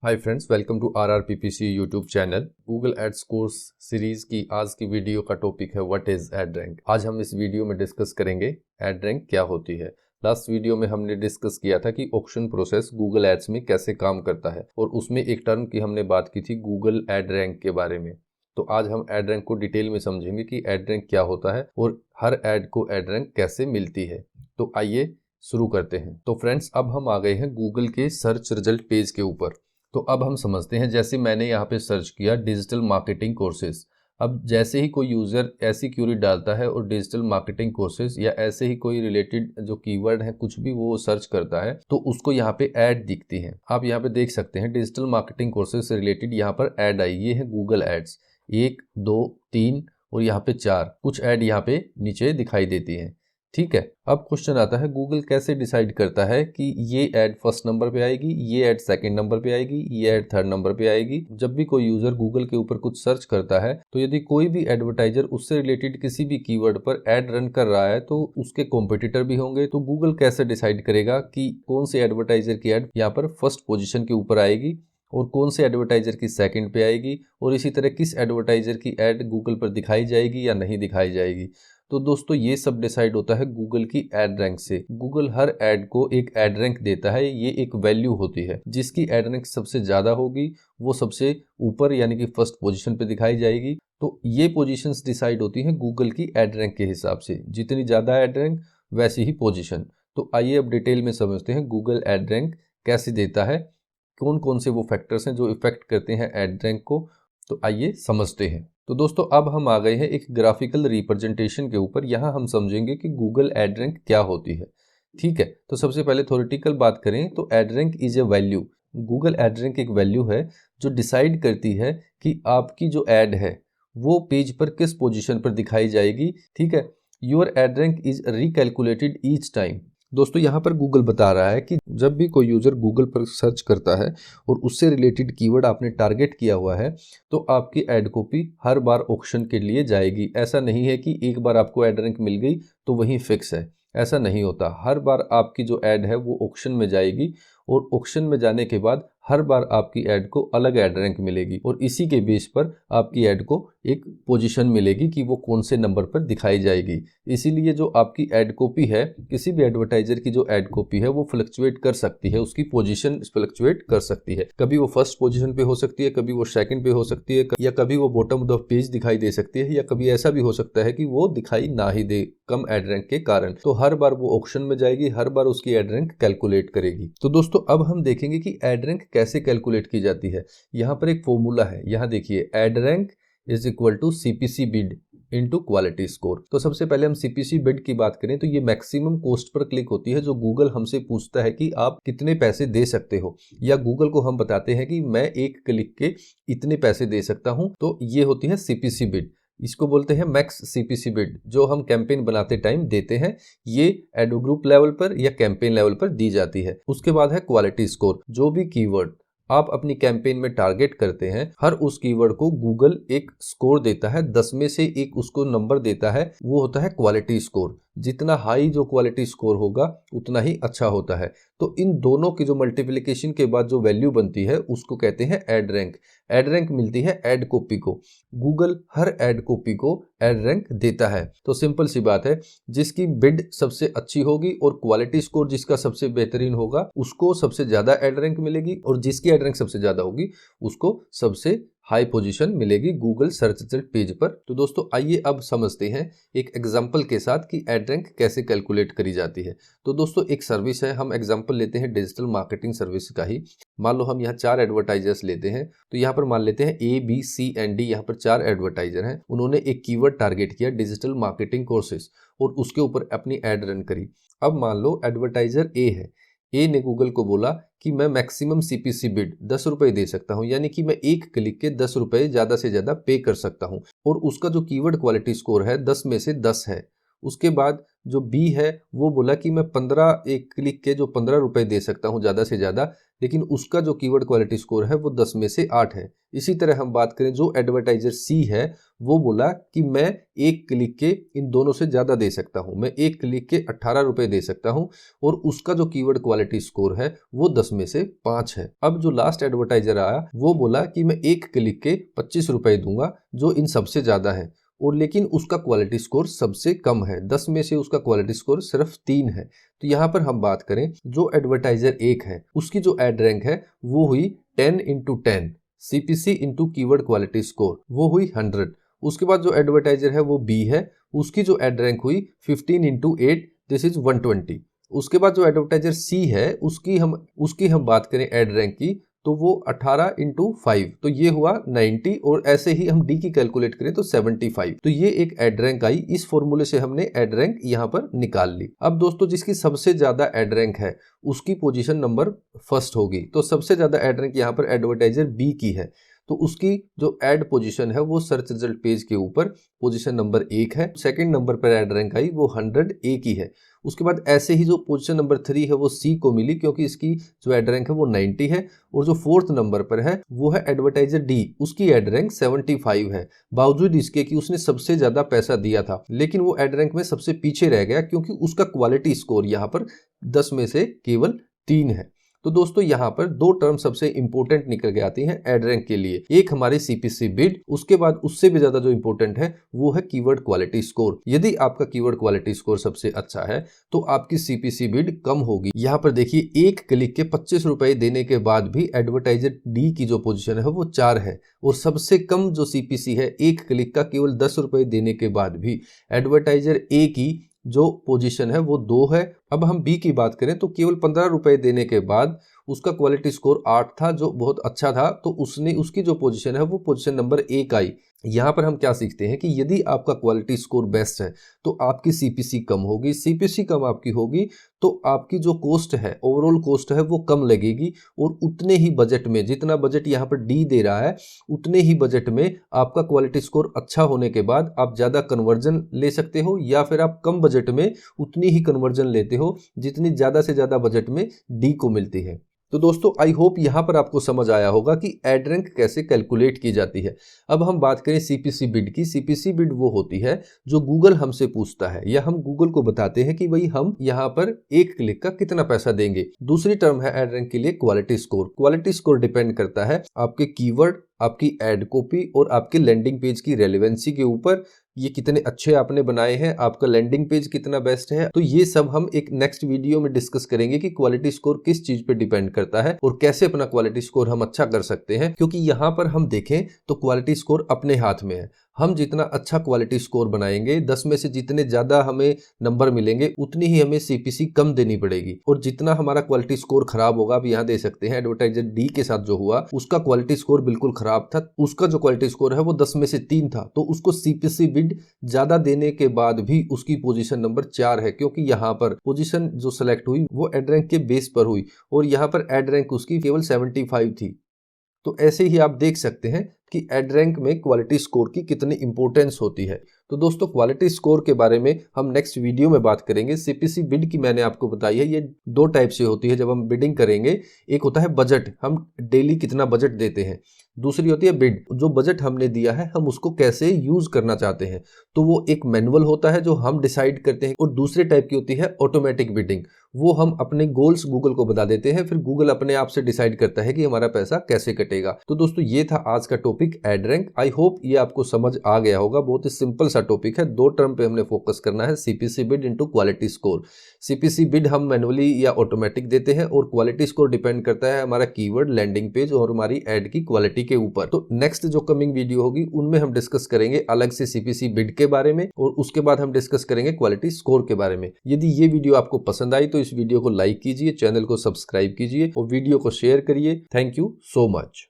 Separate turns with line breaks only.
Hi friends, welcome to RRPPC YouTube channel. Google ads course series की आज की video का टॉपिक है व्हाट इज एड रैंक। आज हम इस वीडियो में डिस्कस करेंगे एड रैंक क्या होती है। लास्ट वीडियो में हमने डिस्कस किया था कि ऑक्शन प्रोसेस गूगल एड्स में कैसे काम करता है और उसमें एक टर्म की हमने बात की थी गूगल एड रैंक के बारे में। तो आज हम एड रैंक को डिटेल में समझेंगे कि एड रैंक क्या होता है और हर एड को एड रैंक कैसे मिलती है। तो आइए शुरू करते हैं। तो फ्रेंड्स, अब हम आ गए हैं गूगल के सर्च रिजल्ट पेज के ऊपर। तो अब हम समझते हैं, जैसे मैंने यहाँ पे सर्च किया डिजिटल मार्केटिंग कोर्सेज। अब जैसे ही कोई यूज़र ऐसी क्यूरी डालता है और डिजिटल मार्केटिंग कोर्सेज या ऐसे ही कोई रिलेटेड जो कीवर्ड है कुछ भी वो सर्च करता है तो उसको यहाँ पे ऐड दिखती है। आप यहाँ पे देख सकते हैं डिजिटल मार्केटिंग कोर्सेज से रिलेटेड यहाँ पर ऐड आई। ये है गूगल एड्स 1, 2, 3 और यहाँ पे 4 कुछ ऐड यहाँ पे नीचे दिखाई देती हैं। ठीक है, अब क्वेश्चन आता है गूगल कैसे डिसाइड करता है कि ये ऐड फर्स्ट नंबर पे आएगी, ये ऐड सेकंड नंबर पे आएगी, ये ऐड थर्ड नंबर पे आएगी। जब भी कोई यूजर गूगल के ऊपर कुछ सर्च करता है तो यदि कोई भी एडवर्टाइजर उससे रिलेटेड किसी भी कीवर्ड पर ऐड रन कर रहा है तो उसके कॉम्पिटिटर भी होंगे। तो गूगल कैसे डिसाइड करेगा कि कौन से एडवर्टाइजर की ऐड यहाँ पर फर्स्ट पोजिशन के ऊपर आएगी और कौन से एडवर्टाइजर की सेकंड पे आएगी, और इसी तरह किस एडवर्टाइजर की ऐड गूगल पर दिखाई जाएगी या नहीं दिखाई जाएगी। तो दोस्तों, ये सब डिसाइड होता है गूगल की ऐड रैंक से। गूगल हर ऐड को एक ऐड रैंक देता है, ये एक वैल्यू होती है। जिसकी ऐड रैंक सबसे ज्यादा होगी वो सबसे ऊपर यानी कि फर्स्ट पोजीशन पे दिखाई जाएगी। तो ये पोजीशंस डिसाइड होती हैं गूगल की ऐड रैंक के हिसाब से। जितनी ज्यादा ऐड रैंक वैसी ही पोजीशन। तो आइए अब डिटेल में समझते हैं गूगल ऐड रैंक कैसे देता है, कौन कौन से वो फैक्टर्स हैं जो इफेक्ट करते हैं ऐड रैंक को। तो आइए समझते हैं। तो दोस्तों, अब हम आ गए हैं एक ग्राफिकल रिप्रेजेंटेशन के ऊपर। यहाँ हम समझेंगे कि गूगल एड रैंक क्या होती है। ठीक है, तो सबसे पहले थ्योरेटिकल बात करें तो add rank is a value. Google ad rank एक वैल्यू है जो डिसाइड करती है कि आपकी जो एड है वो पेज पर किस पोजीशन पर दिखाई जाएगी। ठीक है, your ad rank is recalculated each time. दोस्तों, यहाँ पर गूगल बता रहा है कि जब भी कोई यूजर गूगल पर सर्च करता है और उससे रिलेटेड कीवर्ड आपने टारगेट किया हुआ है तो आपकी ऐड कॉपी हर बार ऑक्शन के लिए जाएगी। ऐसा नहीं है कि एक बार आपको ऐड रैंक मिल गई तो वही फिक्स है, ऐसा नहीं होता। हर बार आपकी जो ऐड है वो ऑक्शन में जाएगी और ऑक्शन में जाने के बाद हर बार आपकी ऐड को अलग ऐड रैंक मिलेगी और इसी के बेस पर आपकी ऐड को एक पोजीशन मिलेगी कि वो कौन से नंबर पर दिखाई जाएगी। इसीलिए जो आपकी ऐड कॉपी है, किसी भी एडवर्टाइजर की जो ऐड कॉपी है वो फ्लक्चुएट कर सकती है, उसकी पोजीशन फ्लक्चुएट कर सकती है। कभी वो फर्स्ट पोजीशन पे हो सकती है, कभी वो सेकंड पे हो सकती है, या कभी वो बॉटम ऑफ द पेज दिखाई दे सकती है, या कभी ऐसा भी हो सकता है कि वो दिखाई ना ही दे कम ऐड रैंक के कारण। तो हर बार वो ऑक्शन में जाएगी, हर बार उसकी ऐड रैंक कैलकुलेट करेगी। तो दोस्तों, अब हम देखेंगे कि ऐड रैंक कैसे कैलकुलेट की जाती है। यहाँ पर एक फॉर्मूला है, यहाँ देखिए, ad rank is equal to CPC bid into quality score. तो सबसे पहले हम CPC बिड की बात करें तो ये मैक्सिमम कॉस्ट पर क्लिक होती है जो गूगल हमसे पूछता है कि आप कितने पैसे दे सकते हो, या गूगल को हम बताते हैं कि मैं एक क्लिक के इतने पैसे दे सकता हूं। तो ये होती है CPC बिड। इसको बोलते हैं मैक्स CPC बिड, जो हम कैंपेन बनाते टाइम देते हैं। ये एड ग्रुप लेवल पर या कैंपेन लेवल पर दी जाती है। उसके बाद है क्वालिटी स्कोर। जो भी कीवर्ड आप अपनी कैंपेन में टारगेट करते हैं, हर उस कीवर्ड को गूगल एक स्कोर देता है, 10 में से एक उसको नंबर देता है, वो होता है क्वालिटी स्कोर। जितना हाई जो क्वालिटी स्कोर होगा उतना ही अच्छा होता है। तो इन दोनों की जो मल्टीप्लिकेशन के बाद जो वैल्यू बनती है उसको कहते हैं ऐड रैंक। ऐड रैंक मिलती है ऐड कॉपी को। गूगल हर ऐड कॉपी को ऐड रैंक देता है। तो सिंपल सी बात है, जिसकी बिड सबसे अच्छी होगी और क्वालिटी स्कोर जिसका सबसे बेहतरीन होगा उसको सबसे ज्यादा ऐड रैंक मिलेगी, और जिसकी ऐड रैंक सबसे ज्यादा होगी उसको सबसे हाई पोजीशन मिलेगी गूगल सर्च रिजल्ट पेज पर। तो दोस्तों, आइए अब समझते हैं एक एग्जांपल के साथ कि ऐड रैंक कैसे कैलकुलेट करी जाती है। तो दोस्तों, एक सर्विस है, हम एग्जांपल लेते हैं डिजिटल मार्केटिंग सर्विस का ही। मान लो हम यहाँ 4 एडवर्टाइजर्स लेते हैं। तो यहाँ पर मान लेते हैं A, B, C and D, यहाँ पर 4 एडवर्टाइजर हैं। उन्होंने एक कीवर्ड टारगेट किया डिजिटल मार्केटिंग कोर्सेज और उसके ऊपर अपनी ऐड रन करी। अब मान लो एडवर्टाइजर A है। ए ने गूगल को बोला कि मैं मैक्सिमम CPC बिड 10 रुपए दे सकता हूं, यानी कि मैं एक क्लिक के 10 रुपए ज्यादा से ज्यादा पे कर सकता हूं, और उसका जो कीवर्ड क्वालिटी स्कोर है 10 में से 10 है। उसके बाद जो B है वो बोला कि मैं 15 एक क्लिक के जो 15 रुपए दे सकता हूं ज्यादा से ज्यादा, लेकिन उसका जो कीवर्ड क्वालिटी स्कोर है वो 10 में से 8 है। इसी तरह हम बात करें जो एडवर्टाइजर सी है, वो बोला कि मैं एक क्लिक के इन दोनों से ज़्यादा दे सकता हूं, मैं एक क्लिक के 18 रुपए दे सकता हूं, और उसका जो कीवर्ड क्वालिटी स्कोर है वो 10 में से 5 है। अब जो लास्ट एडवर्टाइजर आया वो बोला कि मैं एक क्लिक के 25 रुपए दूंगा, जो इन सबसे ज़्यादा है, और लेकिन उसका क्वालिटी स्कोर सबसे कम है, 10 में से उसका क्वालिटी स्कोर सिर्फ 3 है। तो यहाँ पर हम बात करें जो एडवर्टाइजर एक है उसकी जो एड रैंक है वो हुई 10 into 10 CPC into keyword quality score, वो हुई 100। उसके बाद जो एडवर्टाइजर है वो बी है, उसकी जो एड रैंक हुई 15 into 8 दिस इज 120। उसके बाद जो एडवर्टाइजर सी है उसकी हम बात करें एड रैंक की, तो वो 18 into 5, तो ये हुआ 90, और ऐसे ही हम डी की कैलकुलेट करें तो 75। तो ये एक एड रैंक आई। इस फॉर्मूले से हमने एड रैंक यहाँ पर निकाल ली। अब दोस्तों जिसकी सबसे ज्यादा एड रैंक है उसकी पोजीशन नंबर फर्स्ट होगी। तो सबसे ज्यादा एड रैंक यहाँ पर एडवर्टाइजर बी की है, तो उसकी जो एड पोजीशन है वो सर्च रिजल्ट पेज के ऊपर पोजीशन नंबर 1 है। सेकंड नंबर पर एड रैंक आई वो 100 ए की है। उसके बाद ऐसे ही जो पोजीशन नंबर 3 है वो सी को मिली, क्योंकि इसकी जो एड रैंक है वो 90 है। और जो फोर्थ नंबर पर है वो है एडवर्टाइजर डी, उसकी एड रैंक 75 है, बावजूद इसके कि उसने सबसे ज्यादा पैसा दिया था, लेकिन वो एड रैंक में सबसे पीछे रह गया क्योंकि उसका क्वालिटी स्कोर यहाँ पर 10 में से केवल 3 है। तो दोस्तों यहाँ पर दो टर्म सबसे इंपॉर्टेंट निकल के आती हैं एड रैंक के लिए। एक हमारी CPC बिड, उसके बाद उससे भी ज्यादा जो इंपॉर्टेंट है वो है कीवर्ड क्वालिटी स्कोर। यदि आपका कीवर्ड क्वालिटी स्कोर सबसे अच्छा है तो आपकी CPC बिड कम होगी। यहाँ पर देखिए एक क्लिक के 25 रुपए देने के बाद भी एडवर्टाइजर डी की जो पोजीशन है वो 4 है, और सबसे कम जो CPC है एक क्लिक का केवल 10 रुपए देने के बाद भी एडवर्टाइजर ए की जो पोजीशन है वो 2 है। अब हम बी की बात करें तो केवल 15 रुपए देने के बाद उसका क्वालिटी स्कोर 8 था, जो बहुत अच्छा था, तो उसकी जो पोजीशन है वो पोजीशन नंबर 1 आई। यहाँ पर हम क्या सीखते हैं कि यदि आपका क्वालिटी स्कोर बेस्ट है तो आपकी CPC कम होगी, CPC कम आपकी होगी तो आपकी जो कॉस्ट है, ओवरऑल कॉस्ट है वो कम लगेगी, और उतने ही बजट में, जितना बजट यहाँ पर डी दे रहा है उतने ही बजट में आपका क्वालिटी स्कोर अच्छा होने के बाद आप ज़्यादा कन्वर्जन ले सकते हो, या फिर आप कम बजट में उतनी ही कन्वर्जन लेते हो जितनी ज़्यादा से ज़्यादा बजट में डी को मिलती है। तो दोस्तों आई होप यहाँ पर आपको समझ आया होगा कि एड रैंक कैसे कैलकुलेट की जाती है। अब हम बात करें CPC बिड की। CPC बिड वो होती है जो गूगल हमसे पूछता है, या हम गूगल को बताते हैं कि भाई हम यहाँ पर एक क्लिक का कितना पैसा देंगे। दूसरी टर्म है एड रैंक के लिए quality score. Quality score depend करता है आपके कीवर्ड, आपकी एड कॉपी और आपके लैंडिंग पेज की रेलेवेंसी के ऊपर, ये कितने अच्छे आपने बनाए हैं, आपका लैंडिंग पेज कितना बेस्ट है। तो ये सब हम एक नेक्स्ट वीडियो में डिस्कस करेंगे कि क्वालिटी स्कोर किस चीज पे डिपेंड करता है और कैसे अपना क्वालिटी स्कोर हम अच्छा कर सकते हैं। क्योंकि यहाँ पर हम देखें तो क्वालिटी स्कोर अपने हाथ में है। हम जितना अच्छा क्वालिटी स्कोर बनाएंगे, 10 में से जितने ज्यादा हमें नंबर मिलेंगे उतनी ही हमें CPC कम देनी पड़ेगी, और जितना हमारा क्वालिटी स्कोर खराब होगा, आप यहाँ दे सकते हैं एडवर्टाइजर डी के साथ जो हुआ, उसका क्वालिटी स्कोर बिल्कुल खराब था, उसका जो क्वालिटी स्कोर है वो 10 में से 3 था, तो उसको CPC बिड ज्यादा देने के बाद भी उसकी पोजीशन नंबर 4 है, क्योंकि यहाँ पर पोजीशन जो सिलेक्ट हुई वो एड रैंक के बेस पर हुई, और यहाँ पर एड रैंक उसकी केवल 75 थी। तो ऐसे ही आप देख सकते हैं कि एड रैंक में क्वालिटी स्कोर की कितनी इंपॉर्टेंस होती है। तो दोस्तों क्वालिटी स्कोर के बारे में हम नेक्स्ट वीडियो में बात करेंगे। CPC बिड की मैंने आपको बताई है, ये 2 टाइप से होती है जब हम बिडिंग करेंगे। एक होता है बजट, हम डेली कितना बजट देते हैं। दूसरी होती है बिड, जो बजट हमने दिया है हम उसको कैसे यूज करना चाहते हैं, तो वो एक मैनुअल होता है जो हम डिसाइड करते हैं। और दूसरे टाइप की होती है ऑटोमेटिक बिडिंग, वो हम अपने गोल्स गूगल को बता देते हैं, फिर गूगल अपने आप से डिसाइड करता है कि हमारा पैसा कैसे कटेगा। तो दोस्तों ये था आज का topic ad rank. I hope ये आपको समझ आ गया होगा। बहुत ही सिंपल सा टॉपिक है। 2 टर्म पे हमने फोकस करना है, CPC bid into quality score. CPC bid हम मैनुअली या ऑटोमेटिक देते हैं, और क्वालिटी स्कोर डिपेंड करता है हमारा कीवर्ड, लैंडिंग पेज और हमारी एड की क्वालिटी के ऊपर। तो नेक्स्ट जो कमिंग वीडियो होगी उनमें हम डिस्कस करेंगे अलग से CPC बिड के बारे में, और उसके बाद हम डिस्कस करेंगे क्वालिटी स्कोर के बारे में। यदि ये वीडियो आपको पसंद आई तो इस वीडियो को लाइक कीजिए, चैनल को सब्सक्राइब कीजिए और वीडियो को शेयर करिए। Thank you so much.